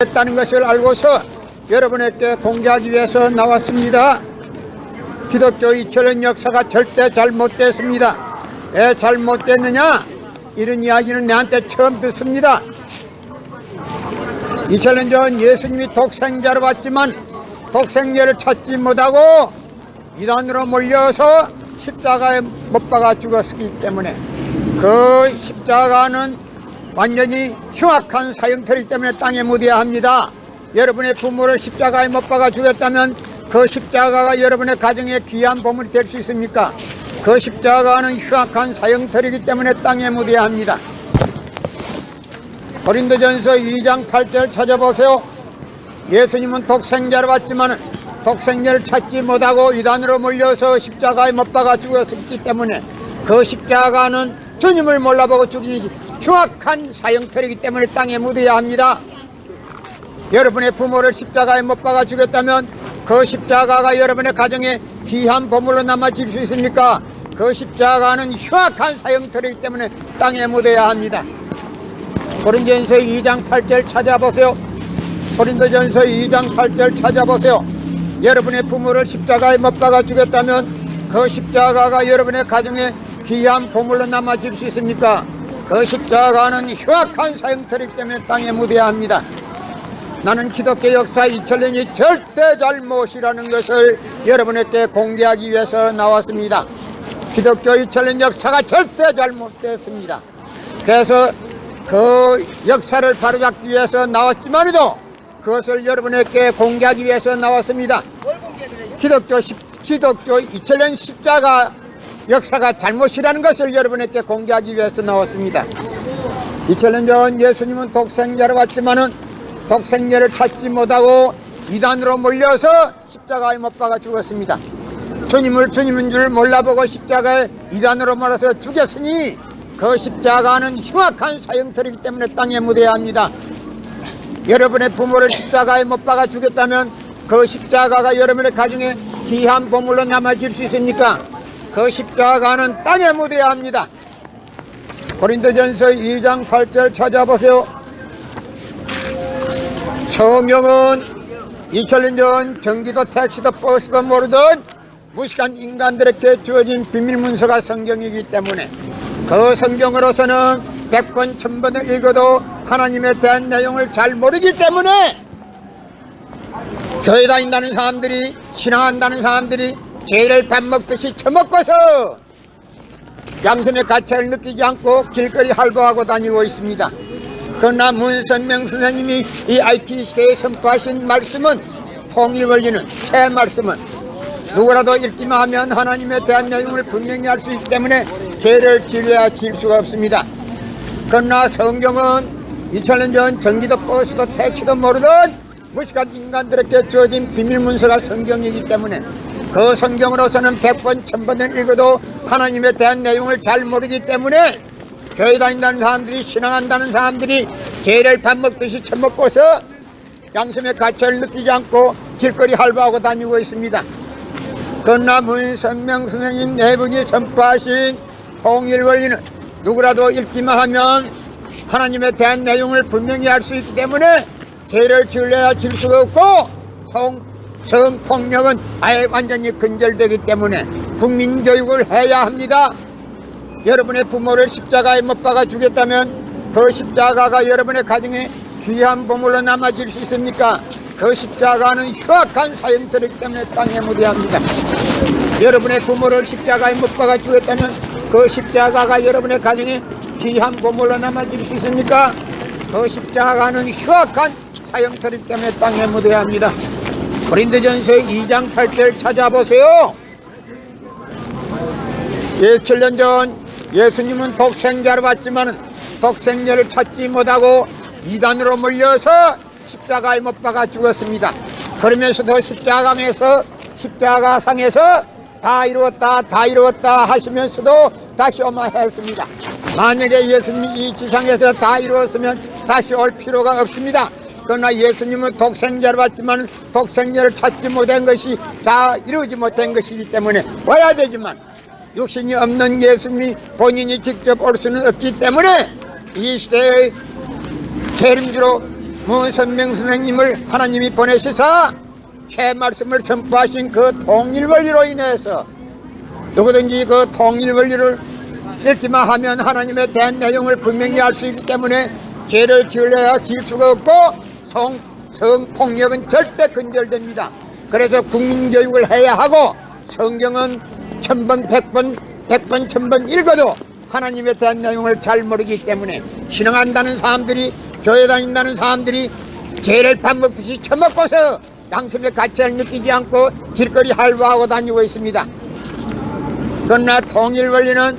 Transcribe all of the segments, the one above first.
했다는 것을 알고서 여러분에게 공개하기 위해서 나왔습니다. 기독교 2000년 역사가 절대 잘못됐습니다. 왜 잘못됐느냐? 이런 이야기는 내한테 처음 듣습니다. 2000년 전 예수님이 독생자로 왔지만 독생자를 찾지 못하고 이단으로 몰려서 십자가에 못 박아 죽었기 때문에 그 십자가는 완전히 흉악한 사형틀이기 때문에 땅에 묻어야 합니다. 여러분의 부모를 십자가에 못 박아 죽였다면 그 십자가가 여러분의 가정에 귀한 보물이 될 수 있습니까? 그 십자가는 흉악한 사형틀이기 때문에 땅에 묻어야 합니다. 고린도전서 2장 8절 찾아보세요. 예수님은 독생자로 왔지만 독생자를 찾지 못하고 이단으로 몰려서 십자가에 못 박아 죽었기 때문에 그 십자가는 주님을 몰라보고 죽이지 흉악한 사형틀이기 때문에 땅에 묻어야 합니다. 여러분의 부모를 십자가에 못 박아 죽였다면 그 십자가가 여러분의 가정에 귀한 보물로 남아질 수 있습니까? 그 십자가는 흉악한 사형틀이기 때문에 땅에 묻어야 합니다. 고린도전서 2장 8절 찾아보세요. 고린도전서 2장 8절 찾아보세요. 여러분의 부모를 십자가에 못 박아 죽였다면 그 십자가가 여러분의 가정에 귀한 보물로 남아질 수 있습니까? 그 십자가는 흉악한 사형틀이기 때문에 땅에 묻어야 합니다. 나는 기독교 역사 2000년이 절대 잘못이라는 것을 여러분에게 공개하기 위해서 나왔습니다. 기독교 2000년 역사가 절대 잘못됐습니다. 그래서 그 역사를 바로잡기 위해서 나왔지만도 그것을 여러분에게 공개하기 위해서 나왔습니다. 기독교 2000년 십자가 역사가 잘못이라는 것을 여러분에게 공개하기 위해서 나왔습니다. 2000년 전 예수님은 독생자로 왔지만은 독생자를 찾지 못하고 이단으로 몰려서 십자가에 못 박아 죽었습니다. 주님을 주님인 줄 몰라보고 십자가에 이단으로 몰아서 죽였으니 그 십자가는 흉악한 사형틀이기 때문에 땅에 묻어야 합니다. 여러분의 부모를 십자가에 못 박아 죽였다면 그 십자가가 여러분의 가정에 귀한 보물로 남아질 수 있습니까? 그 십자가는 땅에 묻어야 합니다. 고린도전서 2장 8절 찾아보세요. 성경은 2000년 전 전기도 택시도 버스도 모르던 무식한 인간들에게 주어진 비밀문서가 성경이기 때문에 그 성경으로서는 100번 1000번을 읽어도 하나님에 대한 내용을 잘 모르기 때문에 교회 다닌다는 사람들이, 신앙한다는 사람들이 죄를 밥 먹듯이 처먹고서 양심의 가치를 느끼지 않고 길거리 활보하고 다니고 있습니다. 그러나 문선명 선생님이 이 IT 시대에 선포하신 말씀은, 통일 원리는, 새 말씀은 누구라도 읽기만 하면 하나님에 대한 내용을 분명히 알 수 있기 때문에 죄를 지어야 지을 수가 없습니다. 그러나 성경은 2000년 전 전기도 버스도 택시도 모르던 무식한 인간들에게 주어진 비밀문서가 성경이기 때문에 그 성경으로서는 100번 1000번을 읽어도 하나님에 대한 내용을 잘 모르기 때문에 교회 다닌다는 사람들이, 신앙한다는 사람들이 죄를 밥 먹듯이 처먹고서 양심의 가치를 느끼지 않고 길거리 활보하고 다니고 있습니다. 그러나 문선명 선생님 네 분이 선포하신 통일 원리는 누구라도 읽기만 하면 하나님에 대한 내용을 분명히 알 수 있기 때문에 죄를 지으려야 지을 수가 없고 성폭력은 아예 완전히 근절되기 때문에 국민교육을 해야 합니다. 여러분의 부모를 십자가에 못 박아 죽였다면 그 십자가가 여러분의 가정에 귀한 보물로 남아질 수 있습니까? 그 십자가는 흉악한 사형터이기 때문에 땅에 무대합니다. 여러분의 부모를 십자가에 못 박아 죽였다면 그 십자가가 여러분의 가정에 귀한 보물로 남아질 수 있습니까? 그 십자가는 흉악한 사형터이기 때문에 땅에 무대합니다. 고린도전서 2장 8절 찾아보세요. 7년 전 예수님은 독생자로 왔지만 독생자를 찾지 못하고 이단으로 몰려서 십자가에 못 박아 죽었습니다. 그러면서도 십자가상에서 다 이루었다 하시면서도 다시 오마했습니다. 만약에 예수님이 이 지상에서 다 이루었으면 다시 올 필요가 없습니다. 그러나 예수님은 독생자로 왔지만 독생자를 찾지 못한 것이 다 이루지 못한 것이기 때문에 와야 되지만 육신이 없는 예수님이 본인이 직접 올 수는 없기 때문에 이 시대의 재림주로 문선명 선생님을 하나님이 보내시사 새 말씀을 선포하신 그 통일원리로 인해서 누구든지 그 통일원리를 읽기만 하면 하나님에 대한 내용을 분명히 알 수 있기 때문에 죄를 지으려야 지을 수가 없고 성폭력은 절대 근절됩니다. 그래서 국민교육을 해야 하고 성경은 1000번 100번 1000번 읽어도 하나님에 대한 내용을 잘 모르기 때문에 신앙한다는 사람들이 교회 다닌다는 사람들이 죄를 밥 먹듯이 처먹고서 양심의 가치를 느끼지 않고 길거리 할부하고 다니고 있습니다. 그러나 통일원리는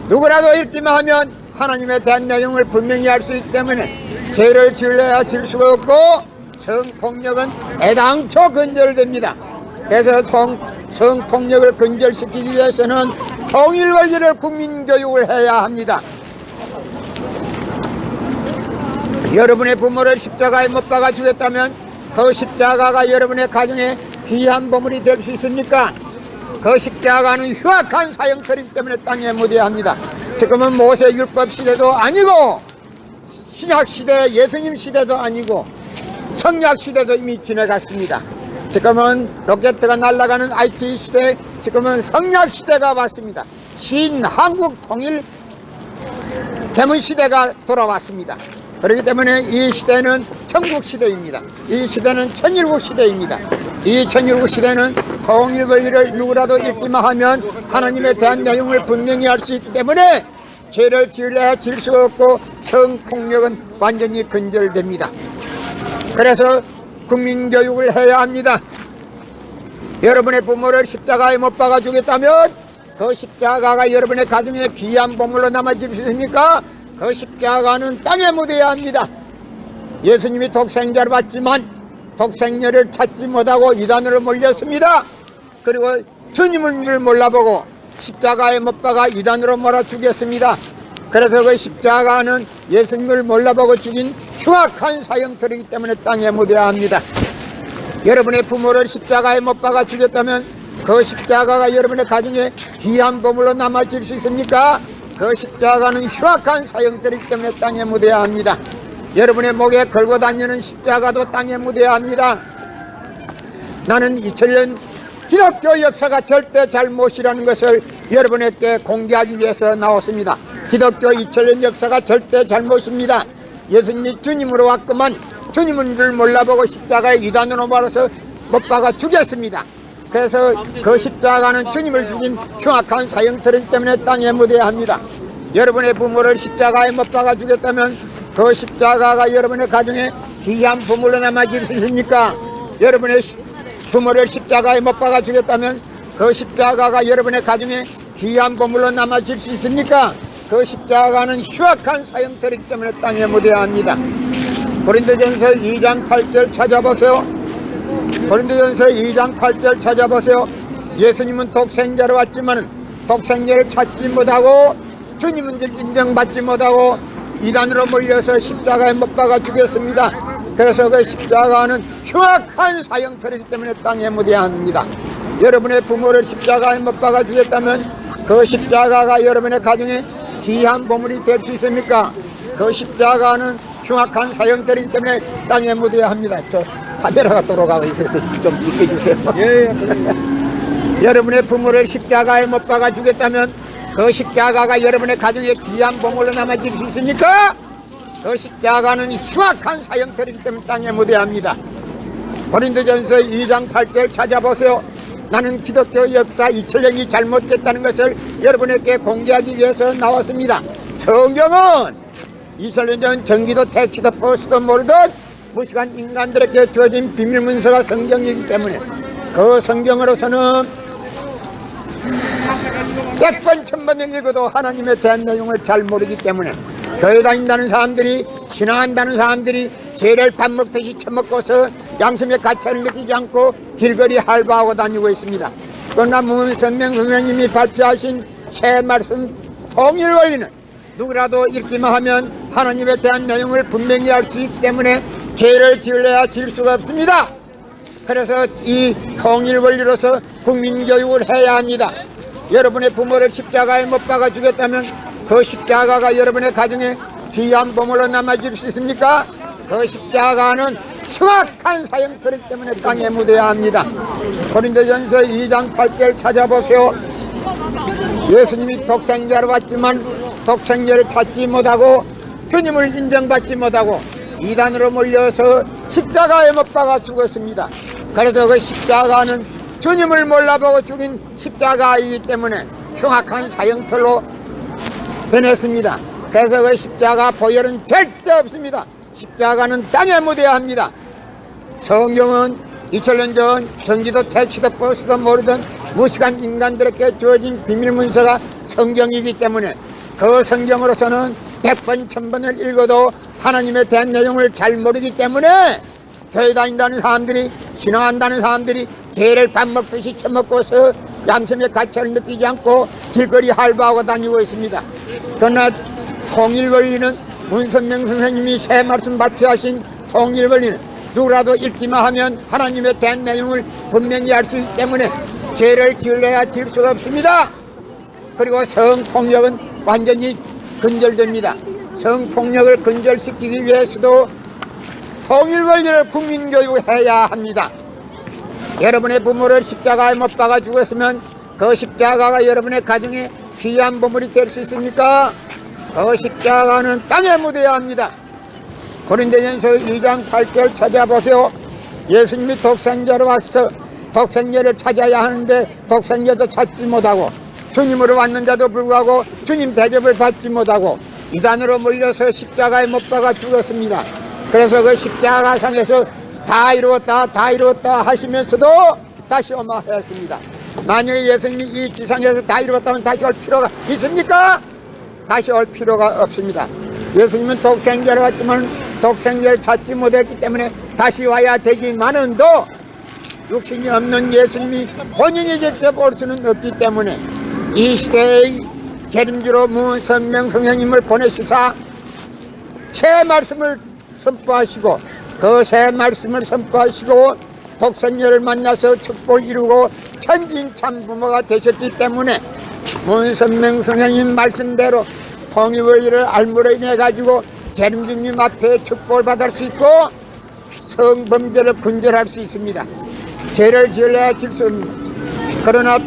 누구라도 읽기만 하면 하나님에 대한 내용을 분명히 알 수 있기 때문에 죄를 지으려야 지을 수가 없고 성폭력은 애당초 근절됩니다. 그래서 성폭력을 근절시키기 위해서는 통일원리를 국민교육을 해야 합니다. 여러분의 부모를 십자가에 못 박아 주겠다면 그 십자가가 여러분의 가정에 귀한 보물이 될 수 있습니까? 그 십자가는 흉악한 사형터이기 때문에 땅에 무대합니다. 지금은 모세 율법 시대도 아니고 신약 시대 예수님 시대도 아니고 성약 시대도 이미 지나갔습니다. 지금은 로켓트가 날아가는 IT 시대, 지금은 성약 시대가 왔습니다. 신한국 통일 개문 시대가 돌아왔습니다. 그렇기 때문에 이 시대는 천국 시대입니다. 이 시대는 천일국 시대입니다. 이 천일국 시대는 통일 권리를 누구라도 읽기만 하면 하나님에 대한 내용을 분명히 알 수 있기 때문에 죄를 지으려야 지을 수가 없고 성폭력은 완전히 근절됩니다. 그래서 국민교육을 해야 합니다. 여러분의 부모를 십자가에 못 박아 주겠다면 그 십자가가 여러분의 가정에 귀한 보물로 남아질 수 있습니까? 그 십자가는 땅에 묻어야 합니다. 예수님이 독생자를 왔지만 독생자를 찾지 못하고 이단으로 몰렸습니다. 그리고 주님을 몰라보고 십자가에 못 박아 이단으로 몰아 죽였습니다. 그래서 그 십자가는 예수님을 몰라보고 죽인 흉악한 사형터이기 때문에 땅에 묻어야 합니다. 여러분의 부모를 십자가에 못 박아 죽였다면 그 십자가가 여러분의 가정에 귀한 보물로 남아질 수 있습니까? 그 십자가는 흉악한 사형터이기 때문에 땅에 묻어야 합니다. 여러분의 목에 걸고 다니는 십자가도 땅에 묻어야 합니다. 나는 2000년 기독교 역사가 절대 잘못이라는 것을 여러분에게 공개하기 위해서 나왔습니다. 기독교 2000년 역사가 절대 잘못입니다. 예수님이 주님으로 왔구만 주님은 줄 몰라보고 십자가에 이단으로 말아서 못 박아 죽였습니다. 그래서 그 십자가는 주님을 죽인 흉악한 사형터이기 때문에 땅에 묻어야 합니다. 여러분의 부모를 십자가에 못 박아 죽였다면 그 십자가가 여러분의 가정에 귀한 보물로 남아질 수 있습니까? 여러분의 부모를 십자가에 못 박아 죽였다면 그 십자가가 여러분의 가정에 귀한 보물로 남아질 수 있습니까? 그 십자가는 흉악한 사형터이기 때문에 땅에 묻어야 합니다. 고린도전서 2장 8절 찾아보세요. 고린도전서 2장 8절 찾아보세요. 예수님은 독생자로 왔지만 독생자를 찾지 못하고 주님은 인정받지 못하고 이단으로 몰려서 십자가에 못 박아 죽였습니다. 그래서 그 십자가는 흉악한 사형터이기 때문에 땅에 묻어야 합니다. 여러분의 부모를 십자가에 못 박아 죽였다면 그 십자가가 여러분의 가정에 귀한 보물이 될 수 있습니까? 그 십자가는 흉악한 사형터이기 때문에 땅에 묻어야 합니다. 저 카메라가 돌아가고 있어서 좀 비켜주세요. 여러분의 부모를 십자가에 못 박아 주겠다면 그 십자가가 여러분의 가정에 귀한 보물로 남아질 수 있습니까? 그 십자가는 흉악한 사형터이기 때문에 땅에 묻어야 합니다. 고린도전서 2장 8절 찾아보세요. 나는 기독교 역사 2000년이 잘못됐다는 것을 여러분에게 공개하기 위해서 나왔습니다. 성경은 2000년 전 전기도 택시도 버스도 모르던 무식한 인간들에게 주어진 비밀문서가 성경이기 때문에 그 성경으로서는 100번 1000번을 읽어도 하나님에 대한 내용을 잘 모르기 때문에 교회 다닌다는 사람들이, 신앙한다는 사람들이 죄를 밥 먹듯이 처먹고서 양심의 가치를 느끼지 않고 길거리 할바하고 다니고 있습니다. 그러나 문선명 선생님이 발표하신 새 말씀 통일 원리는 누구라도 읽기만 하면 하나님에 대한 내용을 분명히 알 수 있기 때문에 죄를 지으려야 지을 수가 없습니다. 그래서 이 통일 원리로서 국민교육을 해야 합니다. 여러분의 부모를 십자가에 못 박아 주겠다면 그 십자가가 여러분의 가정에 귀한 보물로 남아줄 수 있습니까? 그 십자가는 정확한 사형처리 때문에 땅에 묻어야 합니다. 고린도전서 2장 8절 찾아보세요. 예수님이 독생자로 왔지만 독생자를 찾지 못하고 주님을 인정받지 못하고 이단으로 몰려서 십자가에 못 박아 죽었습니다. 그래서 그 십자가는 주님을 몰라보고 죽인 십자가이기 때문에 흉악한 사형털로 변했습니다. 그래서 그 십자가 보혈은 절대 없습니다. 십자가는 땅에 묻어야 합니다. 성경은 2000년 전 전기도 택시도 버스도 모르던 무식한 인간들에게 주어진 비밀문서가 성경이기 때문에 그 성경으로서는 100번 1000번을 읽어도 하나님에 대한 내용을 잘 모르기 때문에 교회 다닌다는 사람들이, 신앙한다는 사람들이 죄를 밥 먹듯이 처먹고서 양심의 가치를 느끼지 않고 길거리 할바하고 다니고 있습니다. 그러나 통일 원리는 문선명 선생님이 새 말씀 발표하신 통일 원리는 누구라도 읽기만 하면 하나님에 대한 내용을 분명히 알 수 있기 때문에 죄를 지으려야 지을 수가 없습니다. 그리고 성폭력은 완전히 근절됩니다. 성폭력을 근절시키기 위해서도 통일 원리를 국민교육해야 합니다. 여러분의 부모를 십자가에 못 박아 죽었으면 그 십자가가 여러분의 가정에 귀한 보물이 될 수 있습니까? 그 십자가는 땅에 묻어야 합니다. 고린도전서 2장 8절 찾아보세요. 예수님이 독생자로 와서 독생자를 찾아야 하는데 독생자도 찾지 못하고 주님으로 왔는데도 불구하고 주님 대접을 받지 못하고 이단으로 몰려서 십자가에 못 박아 죽었습니다. 그래서 그 십자가상에서 다 이루었다 하시면서도 다시 오마했습니다. 만약에 예수님이 이 지상에서 다 이루었다면 다시 올 필요가 있습니까? 다시 올 필요가 없습니다. 예수님은 독생자로 왔지만 독생자를 찾지 못했기 때문에 다시 와야 되지만은도 육신이 없는 예수님이 본인이 직접 올 수는 없기 때문에 이 시대의 재림주로 문선명 선생님을 보내시사 새 말씀을 선포하시고 그 새 말씀을 선포하시고 독생자를 만나서 축복을 이루고 천진참부모가 되셨기 때문에 문선명 선생님 말씀대로 통일 원리를 알므로 인해 가지고 재림주님 앞에 축복을 받을 수 있고 성범죄를 근절할 수 있습니다. 죄를 지으려야 질 수 있습니다. 그러나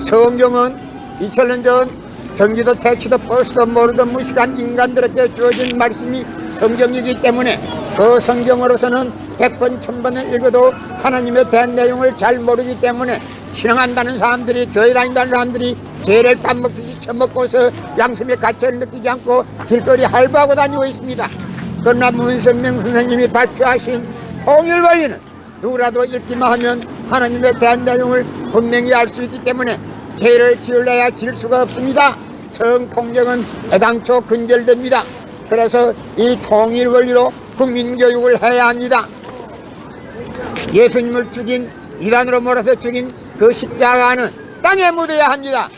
성경은 2000년 전 전기도 택시도 버스도 모르던 무식한 인간들에게 주어진 말씀이 성경이기 때문에 그 성경으로서는 100번 1000번을 읽어도 하나님에 대한 내용을 잘 모르기 때문에 신앙한다는 사람들이, 교회 다닌다는 사람들이 죄를 밥 먹듯이 처먹고서 양심의 가치를 느끼지 않고 길거리 할바하고 다니고 있습니다. 그러나 문선명 선생님이 발표하신 통일 원리는 누구라도 읽기만 하면 하나님에 대한 내용을 분명히 알 수 있기 때문에 죄를 지으려야 지을 수가 없습니다. 성폭력은 애당초 근절됩니다. 그래서 이 통일 원리로 국민교육을 해야 합니다. 예수님을 죽인, 이단으로 몰아서 죽인 그 십자가는 땅에 묻어야 합니다.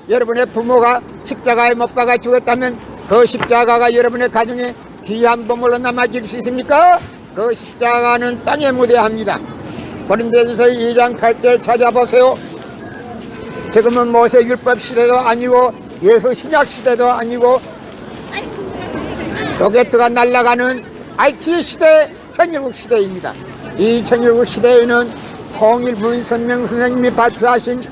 여러분의 부모가 십자가에 못 박아 죽었다면 그 십자가가 여러분의 가정에 귀한 보물로 남아질 수 있습니까? 그 십자가는 땅에 묻어야 합니다. 고린도전서 2장 8절 찾아보세요. 지금은 모세율법 시대도 아니고 예수 신약 시대도 아니고 로켓트가 날아가는 IT 시대, 천일국 시대입니다. 이 천일국 시대에는 통일 문선명 선생님이 발표하신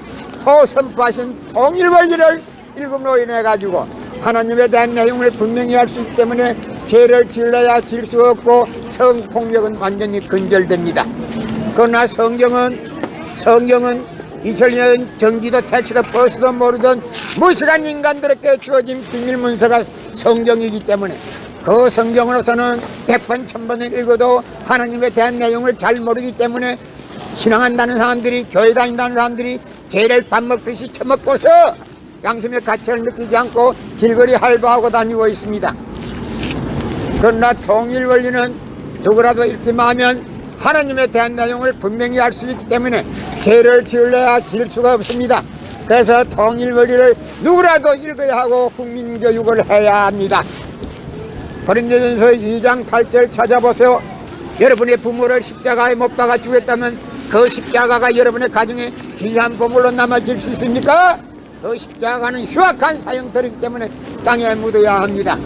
선포하신 통일 원리를 읽음으로 인해 가지고 하나님에 대한 내용을 분명히 알 수 있기 때문에 죄를 지을래야 지을 수 없고 성폭력은 완전히 근절됩니다. 그러나 성경은 2000년 전기도 택시도 버스도 모르던 무식한 인간들에게 주어진 비밀문서가 성경이기 때문에 그 성경으로서는 100번 1000번을 읽어도 하나님에 대한 내용을 잘 모르기 때문에 신앙한다는 사람들이, 교회 다닌다는 사람들이 죄를 밥 먹듯이 처먹고서 양심의 가치를 느끼지 않고 길거리 할부하고 다니고 있습니다. 그러나 통일 원리는 누구라도 읽기만 하면 하나님에 대한 내용을 분명히 알 수 있기 때문에 죄를 지을래야 지을 수가 없습니다. 그래서 통일 원리를 누구라도 읽어야 하고 국민교육을 해야 합니다. 고린도전서 2장 8절 찾아보세요. 여러분의 부모를 십자가에 못 박아 죽였다면 그 십자가가 여러분의 가정에 귀한 보물로 남아질 수 있습니까? 그 십자가는 흉악한 사형터이기 때문에 땅에 묻어야 합니다.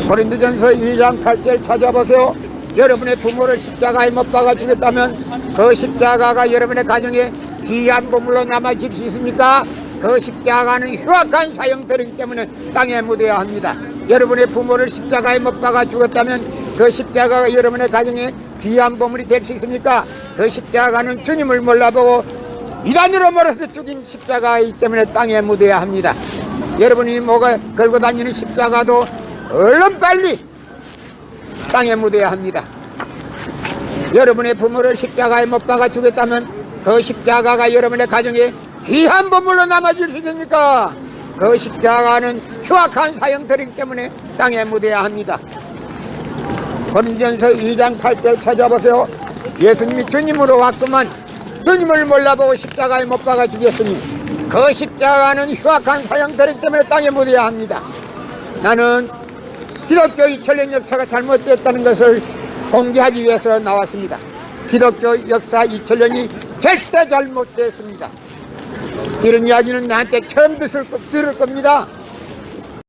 고린도전서 2장 8절 찾아보세요. 여러분의 부모를 십자가에 못 박아 죽였다면 그 십자가가 여러분의 가정에 귀한 보물로 남아질 수 있습니까? 그 십자가는 흉악한 사형터이기 때문에 땅에 묻어야 합니다. 여러분의 부모를 십자가에 못 박아 죽었다면 그 십자가가 여러분의 가정에 귀한 보물이 될 수 있습니까? 그 십자가는 주님을 몰라보고 이단으로 몰아서 죽인 십자가이기 때문에 땅에 묻어야 합니다. 여러분이 뭐가 걸고 다니는 십자가도 얼른 빨리 땅에 묻어야 합니다. 여러분의 부모를 십자가에 못 박아 죽였다면 그 십자가가 여러분의 가정에 귀한 보물로 남아질 수 있습니까? 그 십자가는 흉악한 사형터이기 때문에 땅에 묻어야 합니다. 고린도전서 2장 8절 찾아보세요. 예수님이 주님으로 왔구만 주님을 몰라보고 십자가에 못 박아 죽였으니 그 십자가는 흉악한 사형터이기 때문에 땅에 묻어야 합니다. 나는 기독교 2000년 역사가 잘못되었다는 것을 공개하기 위해서 나왔습니다. 기독교 역사 2000년이 절대 잘못됐습니다. 이런 이야기는 나한테 처음 들을 겁니다.